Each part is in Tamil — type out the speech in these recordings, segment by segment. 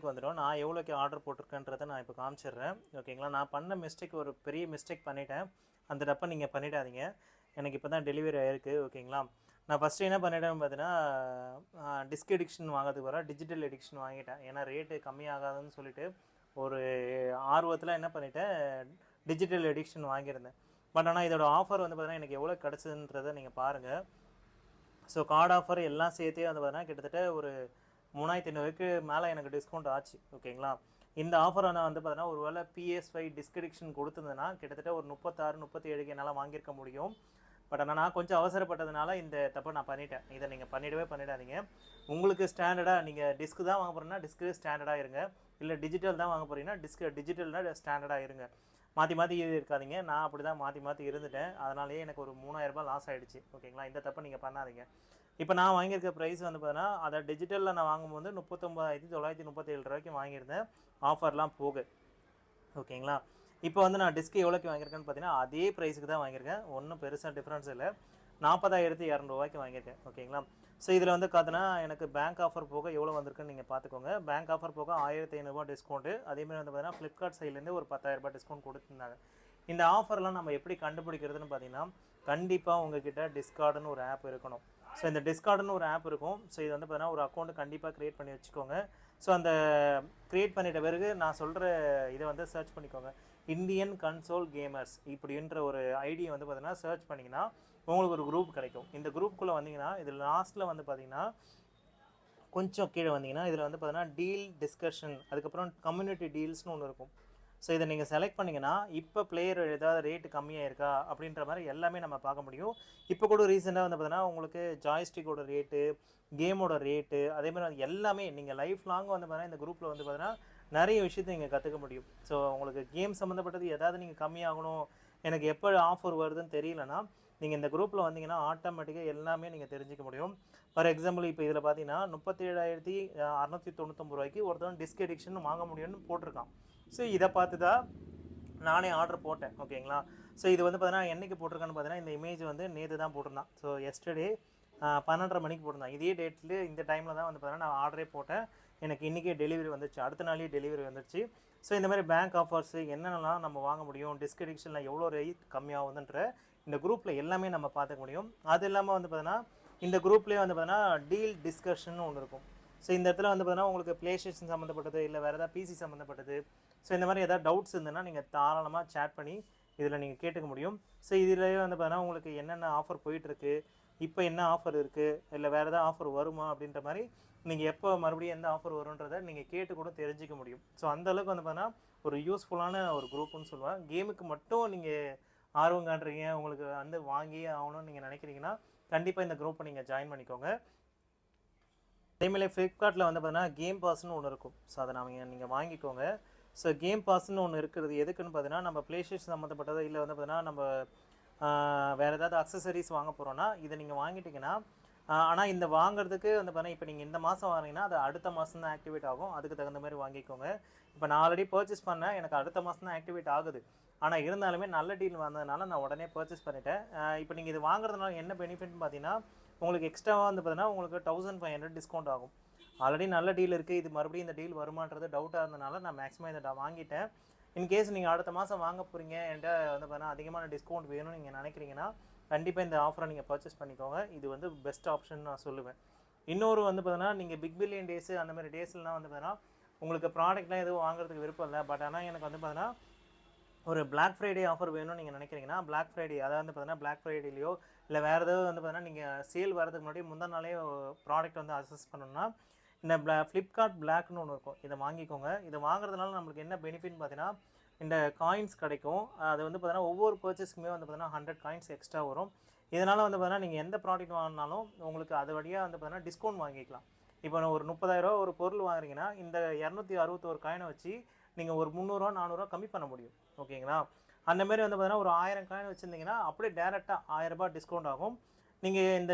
வந்துடும். நான் எவ்வளோக்கு ஆர்டர் போட்டிருக்கேன்றதை நான் இப்போ காமிச்சிடுறேன். ஓகேங்களா? நான் பண்ண மிஸ்டேக் ஒரு பெரிய மிஸ்டேக் பண்ணிட்டேன். அந்த தப்பை நீங்கள் பண்ணிடாதீங்க. எனக்கு இப்போ தான் டெலிவரி ஆகிருக்கு. ஓகேங்களா? நான் ஃபஸ்ட்டு என்ன பண்ணிட்டேன்னு பார்த்தீங்கன்னா, டிஸ்க் எடிக்ஷன் வாங்கிறதுக்கு வர டிஜிட்டல் எடிக்ஷன் வாங்கிட்டேன். ஏன்னா ரேட்டு கம்மியாகாதுன்னு சொல்லிட்டு ஒரு ஆர்வத்தில் என்ன பண்ணிட்டேன், டிஜிட்டல் எடிக்ஷன் வாங்கியிருந்தேன். பட் ஆனால் இதோட ஆஃபர் வந்து பார்த்தீங்கன்னா எனக்கு எவ்வளோ கிடச்சிதுன்றதை நீங்கள் பாருங்கள். ஸோ கார்டு ஆஃபர் எல்லாம் சேர்த்தே வந்து பார்த்தீங்கன்னா கிட்டத்தட்ட ஒரு 3500க்கு மேலே எனக்கு டிஸ்கவுண்ட் ஆச்சு. ஓகேங்களா? இந்த ஆஃபர் நான் வந்து பார்த்தீங்கன்னா ஒரு வேளை PS5 டிஸ்க் எடிக்ஷன் கொடுத்துருந்தேன்னா கிட்டத்தட்ட ஒரு 36 37க்கு என்னால் வாங்கியிருக்க முடியும். பட் ஆனால் நான் கொஞ்சம் அவசரப்பட்டதுனால இந்த தப்பை நான் பண்ணிட்டேன். இதை நீங்கள் பண்ணிடாதீங்க. உங்களுக்கு ஸ்டாண்டர்டாக நீங்கள் டிஸ்க் தான் வாங்க போகிறீங்கன்னா டிஸ்க்கு ஸ்டாண்டர்டாக இருங்க. இல்லை டிஜிட்டல் தான் வாங்க போகிறீங்கன்னா டிஜிட்டல்னால் ஸ்டாண்டர்டாக இருங்க. மாற்றி இருக்காதீங்க. நான் அப்படி தான் மாற்றி இருந்துட்டேன். அதனாலேயே எனக்கு ஒரு 3000 லாஸ் ஆகிடுச்சு. ஓகேங்களா? இந்த தப்பை நீங்கள் பண்ணாதீங்க. இப்போ நான் வாங்கியிருக்க ப்ரைஸ் வந்து பார்த்தீங்கன்னா அதை டிஜிட்டலில் நான் வாங்கும்போது 39,937 ரூபாய்க்கு வாங்கியிருந்தேன், ஆஃபர்லாம் போக. ஓகேங்களா? இப்போ வந்து நான் டிஸ்க் எவ்வளோக்கு வாங்கியிருக்கேன்னு பார்த்தீங்கன்னா அதே ப்ரைஸுக்கு தான் வாங்கியிருக்கேன். ஒன்றும் பெருசாக டிஃப்ரென்ஸ் இல்லை. 40,200 ரூபாய்க்கு வாங்கியிருக்கேன். ஓகேங்களா? ஸோ இதில் வந்து பார்த்தீங்கன்னா எனக்கு பேங்க் ஆஃபர் போக எவ்வளோ வந்திருக்குன்னு நீங்கள் பார்த்துக்கோங்க. பேங்க் ஆஃபர் போக 1500 டிஸ்கவுண்ட்டு. அதேமாதிரி வந்து பார்த்தீங்கன்னா ஃப்ளிப்கார்ட் சைட்லேருந்து ஒரு 10,000 டிஸ்கவுண்ட் கொடுத்துருந்தாங்க. இந்த ஆஃபர்லாம் நம்ம எப்படி கண்டுபிடிக்கிறதுன்னு பார்த்தீங்கன்னா, கண்டிப்பாக உங்ககிட்ட டிஸ்கார்டுன்னு ஒரு ஆப் இருக்கணும். ஸோ இந்த டிஸ்கார்டுன்னு ஒரு ஆப் இருக்கும். ஸோ இது வந்து பார்த்தீங்கன்னா ஒரு அக்கௌண்ட் கண்டிப்பாக க்ரியேட் பண்ணி வச்சுக்கோங்க. ஸோ அந்த க்ரியேட் பண்ணிட்ட பிறகு நான் சொல்கிற இதை வந்து சர்ச் பண்ணிக்கோங்க. இந்தியன் கன்சோல் கேமர்ஸ் இப்படின்ற ஒரு ஐடியை வந்து பார்த்தீங்கன்னா சர்ச் பண்ணிங்கன்னா உங்களுக்கு ஒரு குரூப் கிடைக்கும். இந்த குரூப்புக்குள்ளே வந்தீங்கன்னா இதில் லாஸ்ட்டில் வந்து பார்த்தீங்கன்னா கொஞ்சம் கீழே வந்தீங்கன்னா இதில் வந்து பார்த்தீங்கன்னா டீல் டிஸ்கஷன், அதுக்கப்புறம் கம்யூனிட்டி டீல்ஸ்னு ஒன்று இருக்கும். ஸோ இதை நீங்கள் செலக்ட் பண்ணிங்கன்னா இப்போ பிளேயர் ஏதாவது ரேட்டு கம்மியாக இருக்கா அப்படின்ற மாதிரி எல்லாமே நம்ம பார்க்க முடியும். இப்போ கூட ரீசெண்டாக வந்து பார்த்தீங்கன்னா உங்களுக்கு ஜாய்ஸ்டிக்கோட ரேட்டு, கேமோட ரேட்டு, அதேமாதிரி எல்லாமே நீங்கள் லைஃப் லாங் வந்து பார்த்தீங்கன்னா இந்த குரூப்பில் வந்து பார்த்தீங்கன்னா நிறைய விஷயத்தை நீங்கள் கற்றுக்க முடியும். ஸோ உங்களுக்கு கேம் சம்மந்தப்பட்டது ஏதாவது நீங்கள் கம்மியாகணும், எனக்கு எப்போ ஆஃபர் வருதுன்னு தெரியலனா நீங்கள் இந்த குரூப்பில் வந்தீங்கன்னா ஆட்டோமேட்டிக்காக எல்லாமே நீங்கள் தெரிஞ்சிக்க முடியும். ஃபார் எக்ஸாம்பிள் இப்போ இதில் பார்த்தீங்கன்னா 37,699 ரூபாய்க்கு ஒருத்தவன் டிஸ்க் எடிக்ஷன் வாங்க முடியும்னு போட்டிருக்கான். ஸோ இதை பார்த்து தான் நானே ஆர்டர் போட்டேன். ஓகேங்களா? ஸோ இது வந்து பார்த்தீங்கன்னா என்றைக்கு போட்டிருக்கான்னு பார்த்தீங்கன்னா இந்த இமேஜ் வந்து நேற்று தான் போட்டிருந்தான். ஸோ எஸ்டர்டே 12:30 மணிக்கு போட்டிருந்தான். இதே டேட்டில் இந்த டைமில் தான் வந்து பார்த்தீங்கன்னா நான் ஆர்டரே போட்டேன். எனக்கு இன்றைக்கே டெலிவரி வந்துடுச்சு, அடுத்த நாளே டெலிவரி வந்துடுச்சு. ஸோ இந்த மாதிரி பேங்க் ஆஃபர்ஸு என்னென்னலாம் நம்ம வாங்க முடியும், டிஸ்க் எடிக்ஷனில் எவ்வளோ ரேட் கம்மியாகுதுன்ற இந்த குரூப்பில் எல்லாமே நம்ம பார்த்துக்க முடியும். அது இல்லாமல் வந்து பார்த்தீங்கன்னா இந்த குரூப்லேயே வந்து பார்த்தீங்கன்னா டீல் டிஸ்கஷன் ஒன்று இருக்கும். ஸோ இந்த இடத்துல வந்து பார்த்தீங்கன்னா உங்களுக்கு ப்ளே ஸ்டேஷன் சம்மந்தப்பட்டது, இல்லை வேறு ஏதாவது பிசி சம்மந்தப்பட்டது, ஸோ இந்த மாதிரி ஏதாவது டவுட்ஸ் இருந்ததுன்னா நீங்கள் தாராளமாக சேட் பண்ணி இதில் நீங்கள் கேட்டுக்க முடியும். ஸோ இதிலேயே வந்து பார்த்தீங்கன்னா உங்களுக்கு என்னென்ன ஆஃபர் போயிட்டுருக்கு, இப்போ என்ன ஆஃபர் இருக்குது, இல்லை வேறு ஏதாவது ஆஃபர் வருமா அப்படின்ற மாதிரி நீங்கள் எப்போ மறுபடியும் எந்த ஆஃபர் வருன்றதை நீங்கள் கேட்டு கூட தெரிஞ்சிக்க முடியும். ஸோ அந்தளவுக்கு வந்து பார்த்தீங்கன்னா ஒரு யூஸ்ஃபுல்லான ஒரு குரூப்புன்னு சொல்லுவேன். கேமுக்கு மட்டும் நீங்கள் ஆர்வம் காட்டுறீங்க, உங்களுக்கு வந்து வாங்கியே ஆகணும்னு நீங்கள் நினைக்கிறீங்கன்னா கண்டிப்பாக இந்த குரூப்பை நீங்கள் ஜாயின் பண்ணிக்கோங்க. அதேமாதிரி ஃப்ளிப்கார்ட்டில் வந்து பார்த்தீங்கன்னா கேம் பாஸ்ன்னு ஒன்று இருக்கும். ஸோ அதை நீங்கள் வாங்கிக்கோங்க. ஸோ கேம் பாஸ்ன்னு ஒன்று இருக்கிறது எதுக்குன்னு பார்த்தீங்கன்னா நம்ம ப்ளே ஸ்டேஷன் சம்மந்தப்பட்டது, இல்லை வந்து பார்த்தீங்கன்னா நம்ம வேறு ஏதாவது அக்சசரிஸ் வாங்க போகிறோன்னா இதை நீங்கள் வாங்கிட்டிங்கன்னா, ஆனால் இந்த வாங்குறதுக்கு வந்து பார்த்தீங்கன்னா இப்போ நீங்கள் இந்த மாதம் வாங்கினீங்கன்னா அது அடுத்த மாதம் தான் ஆக்டிவேட் ஆகும். அதுக்கு தகுந்த மாதிரி வாங்கிக்கோங்க. இப்போ நான் ஆல்ரெடி பர்ச்சேஸ் பண்ணேன், எனக்கு அடுத்த மாதம் தான் ஆக்டிவேட் ஆகுது. ஆனால் இருந்தாலுமே நல்ல டீல் வந்ததுனால நான் உடனே பர்ச்சேஸ் பண்ணிட்டேன். இப்போ நீங்கள் இது வாங்குறதுனால என்ன பெனிஃபிட்னு பார்த்தீங்கன்னா உங்களுக்கு எக்ஸ்ட்ராவாக வந்து பார்த்தீங்கன்னா உங்களுக்கு 1500 டிஸ்கவுண்ட் ஆகும். ஆல்ரெடி நல்ல டீல் இருக்குது, இது மறுபடியும் இந்த டீல் வருமானது டவுட்டாக இருந்தனால நான் மேக்ஸிமம் இதை வாங்கிட்டேன். இன்கேஸ் நீங்கள் அடுத்த மாதம் வாங்க போகிறீங்க, என்கிட்ட வந்து பார்த்தீங்கன்னா அதிகமான டிஸ்கவுண்ட் வேணும்னு நீங்கள் நினைக்கிறீங்கன்னா கண்டிப்பாக இந்த ஆஃபரை நீங்கள் பர்ச்சேஸ் பண்ணிக்கோங்க. இது வந்து பெஸ்ட் ஆப்ஷன் நான் சொல்லுவேன். இன்னொரு வந்து பார்த்தீங்கன்னா நீங்கள் பிக் பில்லியன் டேஸு அந்த மாதிரி டேஸ்லாம் வந்து பார்த்தீங்கன்னா உங்களுக்கு ப்ராடக்ட்லாம் எதுவும் வாங்குறதுக்கு விருப்பம் இல்லை. பட் ஆனால் எனக்கு வந்து பார்த்தீங்கன்னா ஒரு பிளாக் ஃப்ரைடே ஆஃபர் வேணும்னு நீங்கள் நினைக்கிறீங்கன்னா பிளாக் ஃப்ரைடே, அதாவது வந்து பார்த்தீங்கன்னா பிளாக் ஃப்ரைடேலையோ இல்லை வேறு ஏதாவது வந்து பார்த்தீங்கன்னா நீங்கள் சேல் வரதுக்கு முன்னாடி முந்தின நாளே ப்ராடக்ட் வந்து அசஸ் பண்ணணும்னா இந்த ஃப்ளிப்கார்ட் பிளாக்னு ஒன்று இருக்கும். இதை வாங்கிக்கோங்க. இதை வாங்குறதுனால நம்மளுக்கு என்ன பெனிஃபிட்னு பார்த்தீங்கன்னா இந்த காயின்ஸ் கிடைக்கும். அது வந்து பார்த்தீங்கன்னா ஒவ்வொரு பர்ச்சேஸ்க்குமே வந்து பார்த்தீங்கன்னா 100 காயின்ஸ் எக்ஸ்ட்ரா வரும். இதனால் வந்து பார்த்தீங்கன்னா நீங்கள் எந்த ப்ராடக்ட் வாங்கினாலும் உங்களுக்கு அது வழியாக வந்து பார்த்தீங்கன்னா டிஸ்கவுண்ட் வாங்கிக்கலாம். இப்போ ஒரு 30,000 ஒரு பொருள் வாங்குறீங்கன்னா இந்த 261 காயினை வச்சு நீங்கள் ஒரு 300 400 கம்மி பண்ண முடியும். ஓகேங்களா? அந்தமாரி வந்து பார்த்தீங்கன்னா ஒரு 1000 காயின் வச்சுருந்தீங்கன்னா அப்படியே டேரெக்டாக 1000 டிஸ்கவுண்ட் ஆகும். நீங்கள் இந்த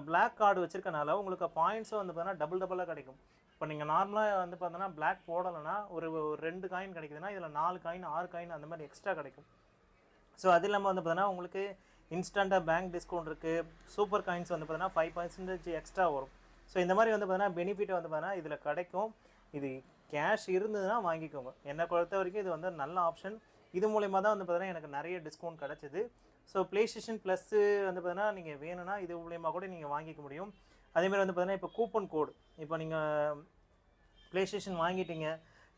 பிளாக் கார்டு வச்சுருக்கனால உங்களுக்கு பாயிண்ட்ஸும் வந்து பார்த்தீங்கன்னா டபுளாக கிடைக்கும். இப்போ நீங்கள் நார்மலாக வந்து பார்த்தோன்னா பிளாக் போடலைன்னா ஒரு 2 காயின் கிடைக்குதுன்னா இதில் 4 காயின் 6 காயின் அந்த மாதிரி எக்ஸ்ட்ரா கிடைக்கும். ஸோ அது இல்லாமல் வந்து பார்த்தீங்கன்னா உங்களுக்கு இன்ஸ்டண்ட்டாக பேங்க் டிஸ்கவுண்ட் இருக்குது. சூப்பர் காயின்ஸ் வந்து பார்த்தீங்கன்னா 5% எக்ஸ்ட்ரா வரும். ஸோ இந்த மாதிரி வந்து பார்த்தீங்கன்னா பெனிஃபிட் வந்து பார்த்தீங்கன்னா இதில் கிடைக்கும். இது கேஷ் இருந்ததுன்னா வாங்கிக்கோங்க. என்னை பொறுத்த வரைக்கும் இது வந்து நல்ல ஆப்ஷன். இது மூலயமா தான் வந்து பார்த்தீங்கன்னா எனக்கு நிறைய டிஸ்கவுண்ட் கிடச்சிது. ஸோ PlayStation ப்ளஸ்ஸு வந்து பார்த்தீங்கன்னா நீங்கள் வேணும்னா இது மூலயமா கூட நீங்கள் வாங்கிக்க முடியும். அதேமாதிரி வந்து பார்த்தீங்கன்னா இப்போ கூப்பன் கோடு, இப்போ நீங்கள் PlayStation வாங்கிட்டீங்க,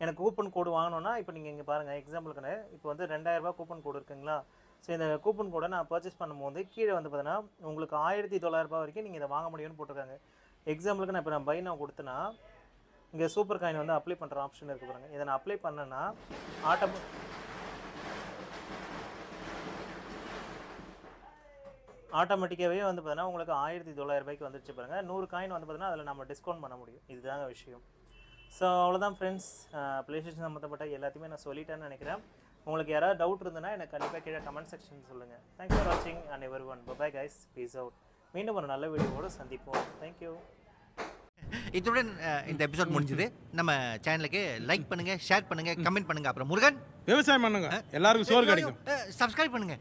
எனக்கு கூப்பன் கோடு வாங்கணுன்னா இப்போ நீங்கள் இங்கே பாருங்கள் எக்ஸாம்பிளுக்குன்னு இப்போ வந்து 2000 ரூபா கூப்பன் கோடு இருக்குங்களா. ஸோ இந்த கூப்பன் கோடை நான் பர்ச்சேஸ் பண்ணும்போது கீழே வந்து பார்த்தீங்கன்னா உங்களுக்கு 1900 ரூபா வரைக்கும் நீங்கள் இதை வாங்க முடியும்னு போட்டிருக்காங்க. எக்ஸாம்பிளுக்கு நான் இப்போ பை நான் கொடுத்தேன்னா இங்கே சூப்பர் காயின் வந்து அப்ளை பண்ணுற ஆப்ஷன் இருக்குது பாருங்கள். இதை நான் அப்ளை பண்ணேன்னா ஆட்டோமேட்டிக்காகவே வந்து பார்த்தீங்கன்னா உங்களுக்கு 1900 ரூபாய்க்கு வந்துருச்சு பாருங்கள். 100 காயின் வந்து பார்த்தீங்கன்னா அதில் நம்ம டிஸ்கவுண்ட் பண்ண முடியும். இதுதாங்க விஷயம். ஸோ அவ்வளோதான் ஃப்ரெண்ட்ஸ், PlayStation சம்மந்தப்பட்ட எல்லாத்தையுமே நான் சொல்லிட்டேன்னு நினைக்கிறேன். உங்களுக்கு யாராவது டவுட் இருந்ததுன்னா எனக்கு கண்டிப்பாக கீழே கமெண்ட் செக்ஷன் சொல்லுங்கள். தேங்க்ஸ் ஃபார் வாட்சிங் and everyone. Bye guys, peace out. மீண்டும் ஒரு நல்ல வீடியோவோடு சந்திப்போம். தேங்க்யூ. இத்துடன் இந்த எபிசோட் முடிஞ்சது. நம்ம சேனலுக்கு லைக் பண்ணுங்க, ஷேர் பண்ணுங்க, கமெண்ட் பண்ணுங்க. அப்புறம் முருகன் விவசாயம் பண்ணுங்க, எல்லாருக்கும் சோறு கிடைக்கும். சப்ஸ்கிரைப் பண்ணுங்க.